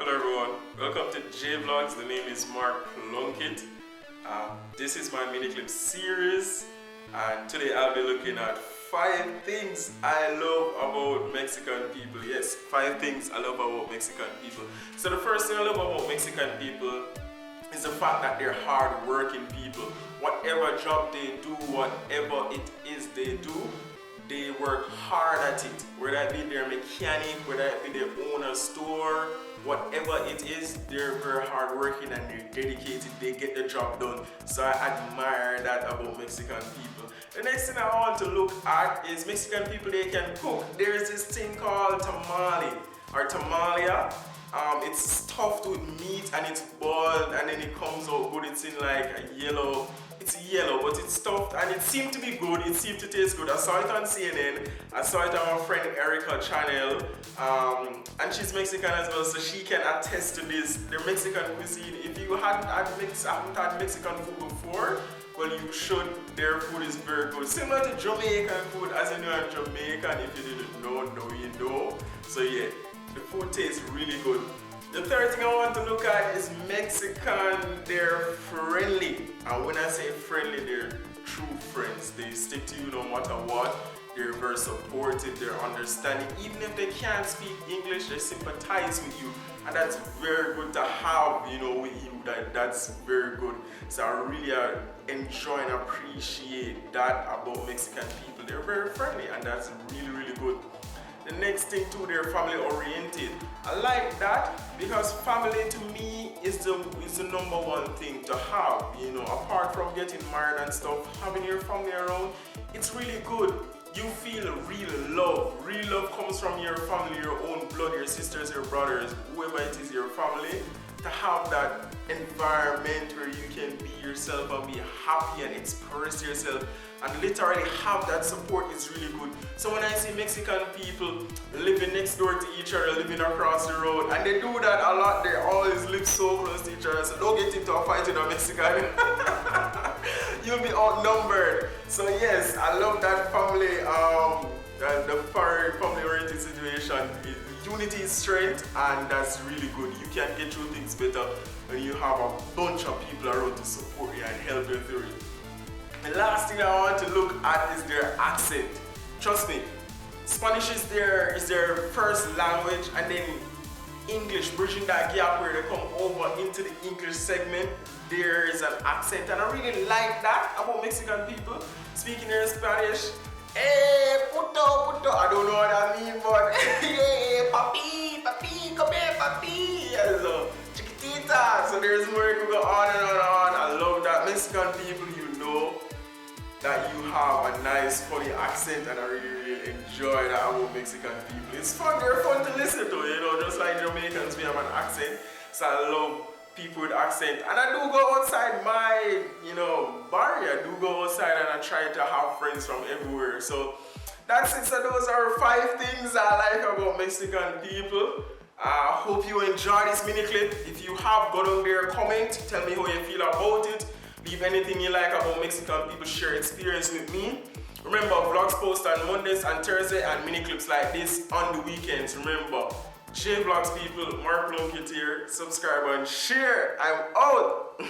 Hello everyone, welcome to JVLOGS. The name is Plunkett. This is my mini clip series, and today I'll be looking at 5 things I love about Mexican people. Yes, 5 things I love about Mexican people. So the first thing I love about Mexican people is the fact that they're hard-working people. Whatever job they do, whatever it is they do, they work hard at it. Whether it be their mechanic, whether it be they own a store, whatever it is, they're very hardworking and they're dedicated. They get the job done. So I admire that about Mexican people. The next thing I want to look at is Mexican people, they can cook. There's this thing called tamale or tamalia. It's stuffed with meat and it's boiled and then it comes out good. It's in like a yellow. It's yellow, but it's stuffed and it seemed to be good. It seemed to taste good. I saw it on CNN. I saw it on my friend Erica's channel. And she's Mexican as well, so she can attest to this. Their Mexican cuisine. If you haven't had Mexican food before, well, you should. Their food is very good. Similar to Jamaican food, as you know, I'm Jamaican. If you didn't know, now you know. So yeah, the food tastes really good. The third thing I want to look at is Mexican. They're friendly. And when I say friendly, they're true friends. They stick to you no matter what. They're very supportive, they're understanding. Even if they can't speak English, they sympathize with you. And that's very good to have, with you. That's very good. So I really enjoy and appreciate that about Mexican people. They're very friendly and that's really, really good. The next thing too, they're family oriented. I like that because family to me is the number one thing to have. Apart from getting married and stuff, having your family around, it's really good. You feel real love. Real love comes from your family, your own blood, your sisters, your brothers, whoever it is, your family. To have that environment where you can be yourself and be happy and express yourself and literally have that support is really good. So when I see Mexican people living next door to each other, living across the road, and they do that a lot, they always live so close to each other, so don't get into a fight with a Mexican. You'll be outnumbered. So yes, I love that family, the family-oriented situation. Unity is strength, and that's really good. You can get through things better when you have a bunch of people around to support you and help you through it. The last thing I want to look at is their accent. Trust me, Spanish is their first language, and then English, bridging that gap where they come over into the English segment, there is an accent, and I really like that about Mexican people. Speaking their Spanish, hey, puto, puto, I don't know what I mean, but hey, papi, papi, come here, papi, hello, chiquitita. So there's more to go on and on and on. I love that. Mexican people, that you have a nice, funny accent, and I really, really enjoy that about Mexican people. It's fun, they're fun to listen to, just like Jamaicans, we have an accent. So I love people with accent. And I do go outside my, barrier. I do go outside and I try to have friends from everywhere. So that's it. So those are 5 things I like about Mexican people. I hope you enjoy this mini clip. If you have, go down there, comment, tell me how you feel about it. Leave anything you like about Mexican people, share experience with me. Remember, vlogs post on Mondays and Thursdays and mini clips like this on the weekends. Remember, JVLOGS people, Plunkett here. Subscribe and share. I'm out.